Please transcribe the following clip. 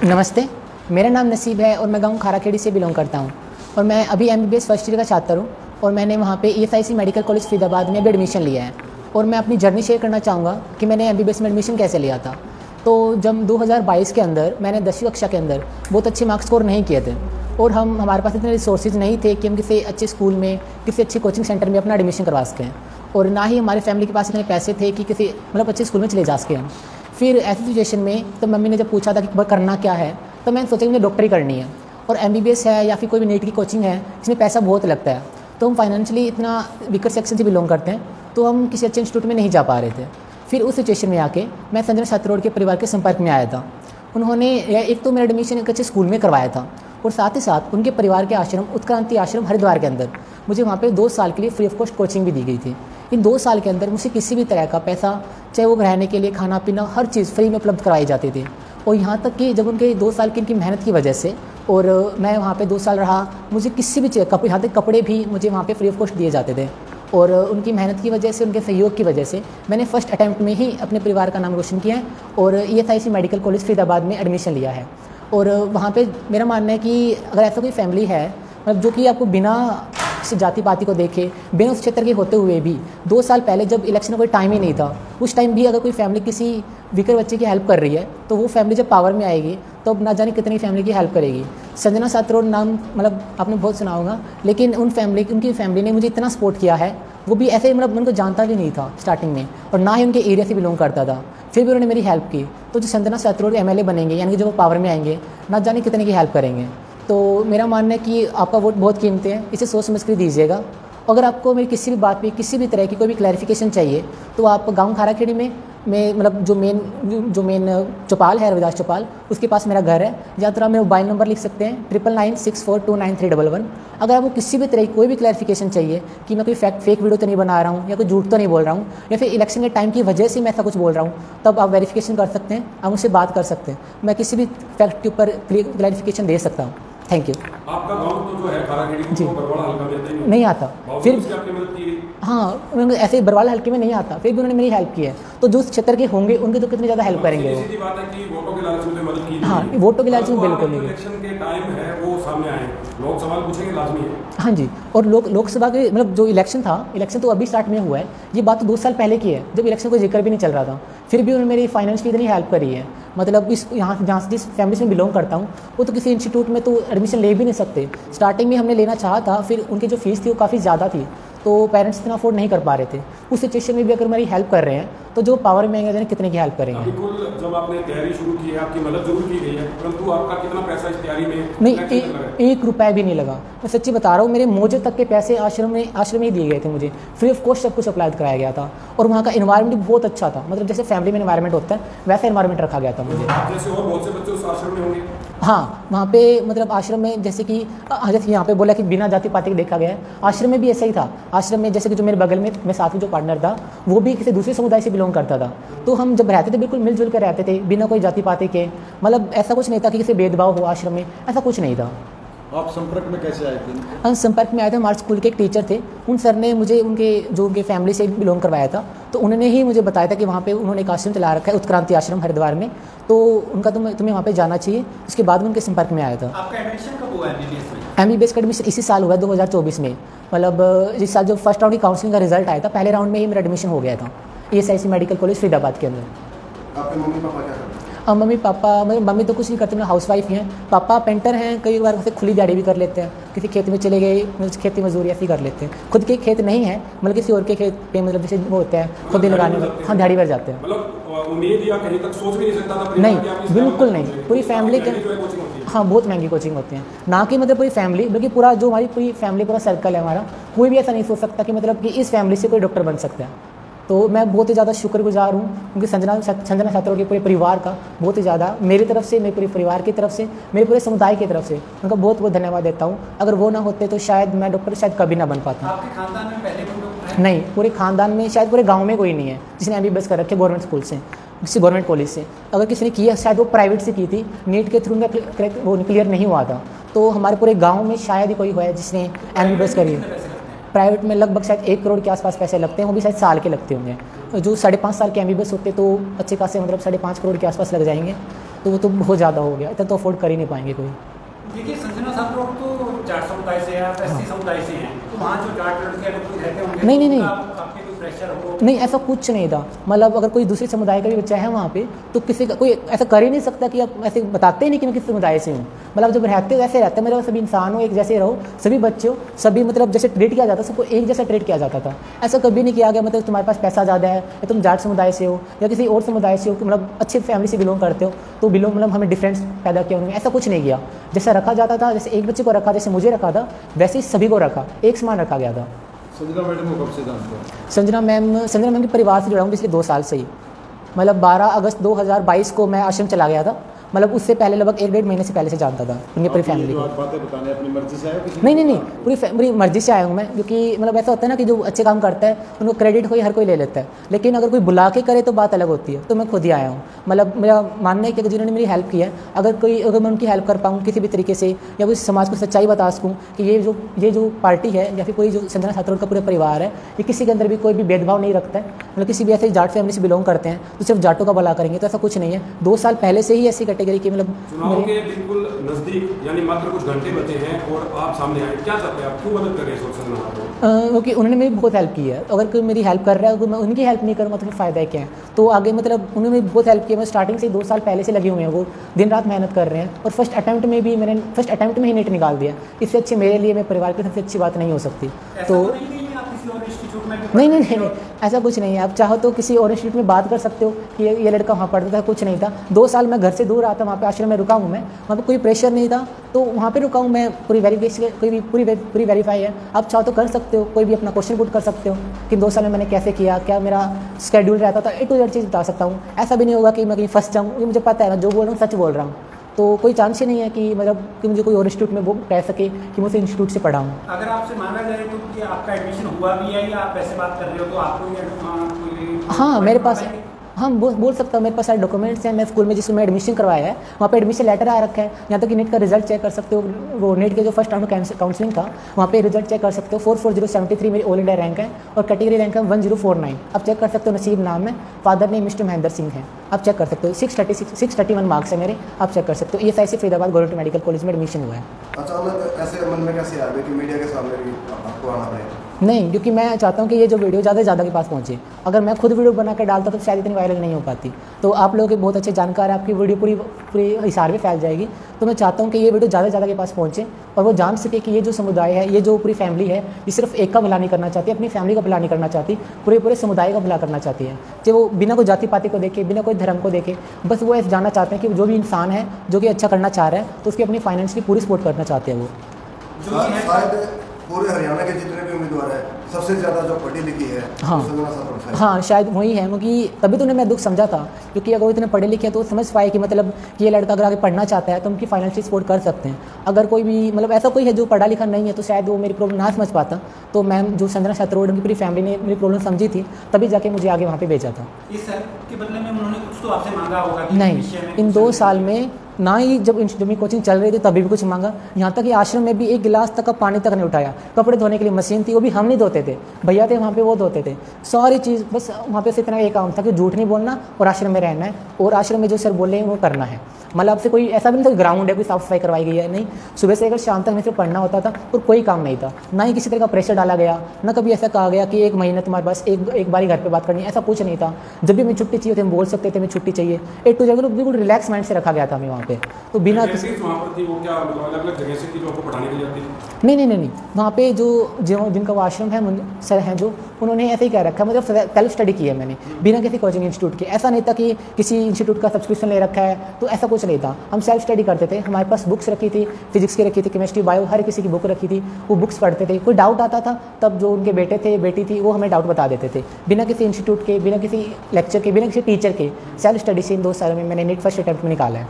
नमस्ते, मेरा नाम नसीब है और मैं गाँव खाराखेड़ी से बिलोंग करता हूँ और मैं अभी एमबीबीएस फर्स्ट ईयर का छात्र हूँ और मैंने वहाँ पे ईएसआईसी मेडिकल कॉलेज फरीदाबाद में भी एडमिशन लिया है। और मैं अपनी जर्नी शेयर करना चाहूँगा कि मैंने एमबीबीएस में एडमिशन कैसे लिया था। तो जब 2022 के अंदर मैंने 10वीं कक्षा के अंदर बहुत अच्छे मार्क्स स्कोर नहीं किए थे और हमारे पास इतने रिसोर्सेज नहीं थे कि हम किसी अच्छे स्कूल में, किसी अच्छे कोचिंग सेंटर में अपना एडमिशन करवा सकें, और ना ही हमारी फैमिली के पास इतने पैसे थे कि किसी अच्छे स्कूल में चले जा सकें हम। फिर ऐसी सिचुएशन में तो मम्मी ने जब पूछा था कि करना क्या है, तो मैंने सोचा कि मुझे डॉक्टरी करनी है और एमबीबीएस है या फिर कोई भी नीट की कोचिंग है इसमें पैसा बहुत लगता है। तो हम फाइनेंशियली इतना वीकर सेक्शन से बिलोंग करते हैं, तो हम किसी अच्छे इंस्टीट्यूट में नहीं जा पा रहे थे। फिर उस सिचुएशन में आके मैं संजना सातरोड के परिवार के संपर्क में आया था। उन्होंने एक तो मेरा एडमिशन एक अच्छे स्कूल में करवाया था और साथ ही साथ उनके परिवार के आश्रम उत्क्रांति आश्रम हरिद्वार के अंदर मुझे वहाँ पे 2 साल के लिए फ्री ऑफ कॉस्ट कोचिंग भी दी गई थी। इन 2 साल के अंदर मुझे किसी भी तरह का पैसा, चाहे वो रहने के लिए, खाना पीना, हर चीज़ फ्री में उपलब्ध करवाई जाती थी। और यहाँ तक कि जब उनके 2 साल की इनकी मेहनत की वजह से और मैं वहाँ पे 2 साल रहा, मुझे किसी भी चीज़, यहाँ तक कपड़े भी मुझे वहाँ पे फ्री ऑफ कॉस्ट दिए जाते थे। और उनकी मेहनत की वजह से, उनके सहयोग की वजह से मैंने फर्स्ट अटैम्प्ट में ही अपने परिवार का नाम रोशन किया है और ईएसआईसी मेडिकल कॉलेज फरीदाबाद में एडमिशन लिया है। और वहाँ पे मेरा मानना है कि अगर ऐसा कोई फैमिली है मतलब जो कि आपको बिना किसी जाति पाति को देखे, बिना उस क्षेत्र के होते हुए भी 2 साल पहले जब इलेक्शन का कोई टाइम ही नहीं था, उस टाइम भी अगर कोई फैमिली किसी वीकर बच्चे की हेल्प कर रही है, तो वो फैमिली जब पावर में आएगी तो अब ना जाने कितनी फैमिली की हेल्प करेगी। संजना सातरोड नाम आपने बहुत सुना होगा, लेकिन उनकी फैमिली ने मुझे इतना सपोर्ट किया है। वो भी ऐसे उनको जानता भी नहीं था स्टार्टिंग में और ना ही उनके एरिया से बिलोंग करता था, फिर भी उन्होंने मेरी हेल्प की। तो जो संजना सातरोड एमएलए बनेंगे, यानी कि जो वो पावर में आएंगे, ना जाने कितने की हेल्प करेंगे। तो मेरा मानना है कि आपका वोट बहुत कीमती है, इसे सोच समझ कर दीजिएगा। अगर आपको मेरी किसी भी बात पे, किसी भी तरह की कोई भी क्लैरिफिकेशन चाहिए, तो आप गांव खाराखेड़ी में जो मेन चौपाल है, रविदास चौपाल, उसके पास मेरा घर है। या तो आप मेरा मोबाइल नंबर लिख सकते हैं 9996429311। अगर आपको किसी भी तरह की कोई भी क्लैरिफिकेशन चाहिए कि मैं कोई फेक वीडियो तो नहीं बना रहा हूँ या कोई झूठ तो नहीं बोल रहा हूँ या फिर इलेक्शन के टाइम की वजह से मैं ऐसा कुछ बोल रहा हूँ, तब आप वेरिफिकेशन कर सकते हैं, आप मुझसे बात कर सकते हैं। मैं किसी भी फैक्ट के ऊपर क्लैरिफिकेशन दे सकता हूँ। Thank you. आपका गांव तो जो है खाराखेड़ी जी, बरवाड़ा हल्का में नहीं आता, फिर आपकी मदद की? हाँ, उन्होंने ऐसे बरवाला हल्के में नहीं आता, फिर भी उन्होंने मेरी हेल्प की है। तो जो उस क्षेत्र के होंगे उनकी तो कितनी ज़्यादा हेल्प करेंगे वो। सीधी बात है कि वोटों के लालच में मदद की। हाँ, वोटों के लालच में बिल्कुल नहीं। इलेक्शन के टाइम है वो सामने आए, लोग सवाल पूछेंगे, लाजमी है। हाँ जी, और लोकसभा के जो इलेक्शन था, इलेक्शन तो अभी स्टार्ट में हुआ है, ये बात तो 2 साल पहले की है जब इलेक्शन कोई जिक्र भी नहीं चल रहा था। फिर भी उन्होंने मेरी फाइनेंशियली इतनी हेल्प करी है। इस यहाँ जहाँ से जिस फैमिली से मैं बिलोंग करता हूँ, वो तो किसी इंस्टीट्यूट में तो एडमिशन ले भी नहीं सकते। स्टार्टिंग में हमने लेना चाहा था, फिर उनकी जो फीस थी वो काफ़ी ज़्यादा थी, तो पेरेंट्स इतना अफोर्ड नहीं कर पा रहे थे। उस सिचुएशन में भी अगर मेरी हेल्प कर रहे हैं, तो जो पावर में आएंगे कितने की हेल्प करेंगे। बिल्कुल, जब आपने तैयारी शुरू की है, आपकी मदद जरूर की गई है, परंतु आपका कितना पैसा इस तैयारी में नहीं, 1 रुपया भी नहीं लगा। मैं सच्ची बता रहा हूँ, मेरे मोजे तक के पैसे आश्रम में ही दिए गए थे। मुझे फ्री ऑफ कॉस्ट सब कुछ अप्लाई कराया गया था और वहाँ का एनवायरनमेंट भी बहुत अच्छा था। जैसे फैमिली में एनवायरनमेंट होता है वैसा एनवायरनमेंट रखा गया था मुझे। जैसे और बहुत से बच्चे उस आश्रम में होंगे। हाँ, वहाँ पे आश्रम में जैसे यहाँ पे बोला कि बिना जाति पाति के देखा गया है, आश्रम में भी ऐसा ही था। आश्रम में जैसे कि जो मेरे बगल में मेरे साथ में जो पार्टनर था, वो भी किसी दूसरे समुदाय से बिलोंग करता था। तो हम जब रहते थे बिल्कुल मिलजुल कर रहते थे, बिना कोई जाति पाति के। ऐसा कुछ नहीं था कि किसी भेदभाव हो आश्रम में, ऐसा कुछ नहीं था। आप संपर्क में कैसे आए थे? हम संपर्क में आए थे, हमारे स्कूल के एक टीचर थे, उन सर ने मुझे उनके फैमिली से बिलोंग करवाया था, तो उन्होंने ही मुझे बताया था कि वहाँ पे उन्होंने एक आश्रम चला रखा है, उत्क्रांति आश्रम हरिद्वार में, तो उनका तुम्हें वहाँ पे जाना चाहिए। उसके बाद में उनके संपर्क में आया था। आपका एडमिशन कब हुआ एमबीबीएस में? एमबीबीएस का एडमिशन इसी साल हुआ है, 2024 में। इस साल जो फर्स्ट राउंड की काउंसलिंग का रिजल्ट आया था, पहले राउंड में ही मेरा एडमिशन हो गया था ईएसआईसी मेडिकल कॉलेज फरीदाबाद के अंदर। आपके मम्मी पापा क्या करते हैं? मम्मी पापा मम्मी तो कुछ नहीं करते, मेरे हाउस वाइफ ही हैं। पापा पेंटर हैं, कई बार से खुली दिहाड़ी भी कर लेते हैं, किसी खेत में चले गए, खेती मजदूरी ऐसी कर लेते हैं। खुद के खेत नहीं है, किसी और के खेत पे जैसे वो होता है खुद ही लगाने में, हाँ, दिहाड़ी भर जाते हैं। उम्मीद या कहीं तक सोच भी नहीं सकता था? नहीं, बिल्कुल नहीं। पूरी फैमिली के, हाँ, बहुत महंगी कोचिंग होती है। ना कि पूरी फैमिली, बल्कि पूरा जो हमारी पूरी फैमिली, पूरा सर्कल है हमारा, कोई भी ऐसा नहीं सोच सकता कि इस फैमिली से कोई डॉक्टर बन सकता है। तो मैं बहुत ही ज़्यादा शुक्रगुजार हूँ क्योंकि संजना सातरोड के पूरे परिवार का बहुत ही ज़्यादा, मेरी तरफ से, मेरे पूरे परिवार की तरफ से, मेरे पूरे समुदाय की तरफ से उनका बहुत बहुत धन्यवाद देता हूँ। अगर वो ना होते तो शायद मैं डॉक्टर कभी ना बन पाता। आपके खानदान में पहले कोई डॉक्टर है? नहीं, पूरे खानदान में, शायद पूरे गाँव में कोई नहीं है जिसने एमबीबीएस कर रखे गवर्नमेंट स्कूल से, किसी गवर्नमेंट कॉलेज से। अगर किसी ने किया शायद वो प्राइवेट से की थी, नीट के थ्रू वो क्लियर नहीं हुआ था। तो हमारे पूरे गाँव में शायद ही कोई हुआ है जिसने एमबीबीएस करी है। प्राइवेट में लगभग शायद 1 करोड़ के आसपास पैसे लगते हैं, वो भी शायद साल के लगते होंगे। जो 5.5 साल के एमबीबीएस होते तो अच्छे खासे 5.5 करोड़ के आसपास लग जाएंगे। तो वो तो बहुत ज़्यादा हो गया, इतना तो अफोर्ड कर ही नहीं पाएंगे कोई। देखिए संजना साहब लोग तो जाट समुदाय से या एससी समुदाय से हैं, तो वहाँ जो जाट लड़के अगर कोई रहते होंगे नहीं, तो नहीं, नहीं। आपके कोई प्रेशर हो? नहीं, ऐसा कुछ नहीं था। मतलब अगर कोई दूसरे समुदाय का भी बच्चा है वहाँ पे, तो किसी का कोई ऐसा कर ही नहीं सकता कि आप ऐसे बताते ही नहीं कि मैं किस समुदाय से हूँ। मतलब जब रहते हो वैसे रहते हैं, मेरे सभी इंसान हो, एक जैसे रहो, सभी बच्चे हो, सभी मतलब जैसे ट्रीट किया जाता, सबको एक जैसा ट्रीट किया जाता था। ऐसा कभी नहीं किया गया मतलब तुम्हारे पास पैसा ज़्यादा है या तुम जाट समुदाय से हो या किसी और समुदाय से हो, मतलब अच्छी फैमिली से बिलोंग करते हो तो बिलोंग मतलब हमें डिफरेंस पैदा किया उन्होंने, ऐसा कुछ नहीं किया। जैसा रखा जाता था, जैसे एक बच्चे को रखा, जैसे मुझे रखा था, वैसे ही सभी को रखा, एक समान रखा गया था। संजना मैडम को कब से जानते हो? संजना मैम के परिवार से जुड़ा हूँ पिछले 2 साल से ही। मतलब 12 अगस्त 2022 को मैं आश्रम चला गया था। मतलब उससे पहले लगभग 1-1.5 महीने से पहले से जानता था उनकी पूरी फैमिली को। बातें बताने अपनी मर्जी से आए? नहीं, पूरी मर्जी से आया हूँ मैं, क्योंकि मतलब ऐसा होता है ना कि जो अच्छे काम करता है उनको क्रेडिट कोई हर कोई ले लेता है, लेकिन अगर कोई बुला के करे तो बात अलग होती है। तो मैं खुद ही आया हूँ। मतलब मेरा मानना है कि जिन्होंने मेरी हेल्प की है, अगर मैं उनकी हेल्प कर पाऊँ किसी भी तरीके से, या कोई समाज को सच्चाई बता सकूँ कि ये जो पार्टी है या फिर कोई जो संजना सातरोड का पूरा परिवार है, ये किसी के अंदर भी कोई भी भेदभाव नहीं रखता है। मतलब किसी भी ऐसे जाट फैमिली से बिलोंग करते हैं तो सिर्फ जाटों का भला करेंगे, तो ऐसा कुछ नहीं है। 2 साल पहले से ही ऐसी कैटेगरी की मतलब चुनाव के बिल्कुल नजदीक यानी मात्र कुछ घंटे बचे हैं और आप सामने आए, क्या चाहते हैं आप, क्यों मदद कर रहे हैं संजना सातरोड? क्योंकि उन्होंने मेरी बहुत हेल्प की है। अगर कोई मेरी हेल्प कर रहा है, अगर मैं उनकी हेल्प नहीं करूँगा तो फिर फ़ायदा क्या है। तो आगे मतलब उन्होंने मेरी बहुत हेल्प की है। मैं स्टार्टिंग से 2 साल पहले से लगे हुए हैं, वो दिन रात मेहनत कर रहे हैं और फर्स्ट अटैम्प्ट में ही नेट निकाल दिया। इससे अच्छी मेरे लिए, मेरे परिवार की सबसे अच्छी बात नहीं हो सकती। तो नहीं, ऐसा कुछ नहीं है। आप चाहो तो किसी और इंस्टीट्यूट में बात कर सकते हो कि ये लड़का वहाँ पढ़ता था, कुछ नहीं था। 2 साल मैं घर से दूर रहा था, वहाँ पे आश्रम में रुका हूँ मैं, वहाँ पे कोई प्रेशर नहीं था, तो वहाँ पे रुका हूँ मैं। पूरी वेरीफाई है। आप चाहो तो कर सकते हो, कोई भी अपना क्वेश्चन पुट कर सकते हो कि 2 साल में मैंने कैसे किया, क्या मेरा शेड्यूल रहता था, A to Z चीज़ बता सकता हूँ। ऐसा भी नहीं होगा कि मैं कहीं फंस जाऊँ, ये मुझे पता है, मैं जो बोल रहा हूँ सच बोल रहा हूँ। तो कोई चांस ही नहीं है कि मतलब कि मुझे कोई और इंस्टीट्यूट में वो कह सके कि मैं उस इंस्टीट्यूट से पढ़ा हूँ। अगर आपसे मांगा जाए तो कि आपका एडमिशन हुआ भी है या आप ऐसे बात कर रहे हो, तो आपको ये हाँ, मेरे पास हम बोल सकता हूँ, मेरे पास सारे डॉक्यूमेंट्स हैं। मैं स्कूल में जिसमें एडमिशन करवाया है वहाँ पे एडमिशन लेटर आ रखा है। यहाँ तक कि नेट का रिजल्ट चेक कर सकते हो। वो नेट के जो फर्स्ट राउंड में काउंसलिंग था वहाँ पे रिजल्ट चेक कर सकते हो। 44073 मेरी ऑल इंडिया रैंक है और कैटेगरी रैंक है 1049। आप चेक कर सकते हो। नसीब नाम है, father name mister Mahendra Singh है। आप चेक कर सकते हो। 631 मार्क्स है मेरे, आप चेक कर सकते हो। ESIC Faridabad government medical college में एडमिशन हुआ है। अचानक ऐसे मन में कैसे आ गया कि मीडिया के सामने भी आपको आना पड़ेगा? नहीं, क्योंकि मैं चाहता हूँ कि ये जो वीडियो ज़्यादा से ज़्यादा के पास पहुँचे। अगर मैं खुद वीडियो बना कर डालता तो शायद इतनी वायरल नहीं हो पाती। तो आप लोगों के बहुत अच्छे जानकार है, आपकी वीडियो पूरी हिसार में फैल जाएगी। तो मैं चाहता हूँ कि ये वीडियो ज़्यादा से ज़्यादा के पास पहुँचे और वो जान सके कि ये जो समुदाय है, ये जो पूरी फैमिली है, ये सिर्फ एक का भला नहीं करना चाहती, अपनी फैमिली का भला नहीं करना चाहती, पूरे समुदाय का भला करना चाहती है। कि वो बिना कोई जाति पाति को देखे, बिना कोई धर्म को देखे, बस वो ऐसे जानना चाहते हैं कि जो भी इंसान है जो कि अच्छा करना चाह रहा है तो उसकी अपनी फाइनेंशियली पूरी सपोर्ट करना चाहते हैं वो। शायद पूरे हरियाणा के जितने भी उम्मीदवार हैं सबसे ज़्यादा जो पढ़ी लिखी है हाँ, शायद वही है। क्योंकि तभी तो मैं दुख समझा था, क्योंकि अगर वो इतने पढ़े लिखे हैं तो समझ पाए कि मतलब कि ये लड़का अगर आगे पढ़ना चाहता है तो उनकी फाइनेंशियल सपोर्ट कर सकते हैं। अगर कोई भी मतलब ऐसा कोई है जो पढ़ा लिखा नहीं है तो शायद वो मेरी प्रॉब्लम ना समझ पाता। तो मैम जो संजना सातरोड उनकी पूरी फैमिली ने मेरी प्रॉब्लम समझी थी, तभी जाके मुझे आगे वहाँ पर भेजा था। इस के बदले में उन्होंने कुछ तो आपसे मांगा होगा? नहीं, इन 2 साल में ना ही जब मेरी कोचिंग चल रही थी तभी भी कुछ मांगा। यहाँ तक कि आश्रम में भी 1 गिलास तक का पानी तक नहीं उठाया। कपड़े धोने के लिए मशीन थी, वो भी हम नहीं धोते थे, भैया थे वहाँ पे वो धोते थे। सारी चीज़ बस वहाँ पे से इतना एक काम था कि झूठ नहीं बोलना और आश्रम में रहना है और आश्रम में जो सर बोले हैं वो करना है। मतलब आपसे कोई ऐसा भी नहीं था कि ग्राउंड है, कोई साफ सफाई करवाई गई है, नहीं। सुबह से अगर शाम तक हमें सिर्फ पढ़ना होता था और कोई काम नहीं था। ना ही किसी तरह का प्रेशर डाला गया, ना कभी ऐसा कहा गया कि 1 महीने तुम्हारे पास एक बारी घर पे बात करनी है, ऐसा कुछ नहीं था। जब भी हमें छुट्टी चाहिए थी हम बोल सकते थे हमें छुट्टी चाहिए। A to Z बिल्कुल रिलैक्स माइंड से रखा गया था हमें वहाँ पे। तो बिना किसी अलग-अलग जगह से जो आपको पढ़ाने के लिए आती थी? नहीं, वहाँ पे जो जिनका वो आश्रम है, सर हैं जो, उन्होंने ऐसे ही कह रखा है। मतलब सेल्फ स्टडी की है मैंने बिना किसी कोचिंग इंस्टीट्यूट के। ऐसा नहीं था कि किसी इंस्टीट्यूट का सब्सक्रिप्शन ले रखा है, तो ऐसा कुछ नहीं था। हम सेल्फ स्टडी करते थे। हमारे पास बुक्स रखी थी, फिजिक्स की रखी थी, केमिस्ट्री, बायो, हर किसी की बुक रखी थी। वो बुक्स पढ़ते थे। कोई डाउट आता था तब जो उनके बेटे थे, बेटी थी, वो हमें डाउट बता देते थे बिना किसी इंस्टीट्यूट के, बिना किसी लेक्चर के, बिना किसी टीचर के। सेल्फ स्टडी से इन 2 सालों में मैंने नेट फर्स्ट अटैम्प्ट में निकाला है।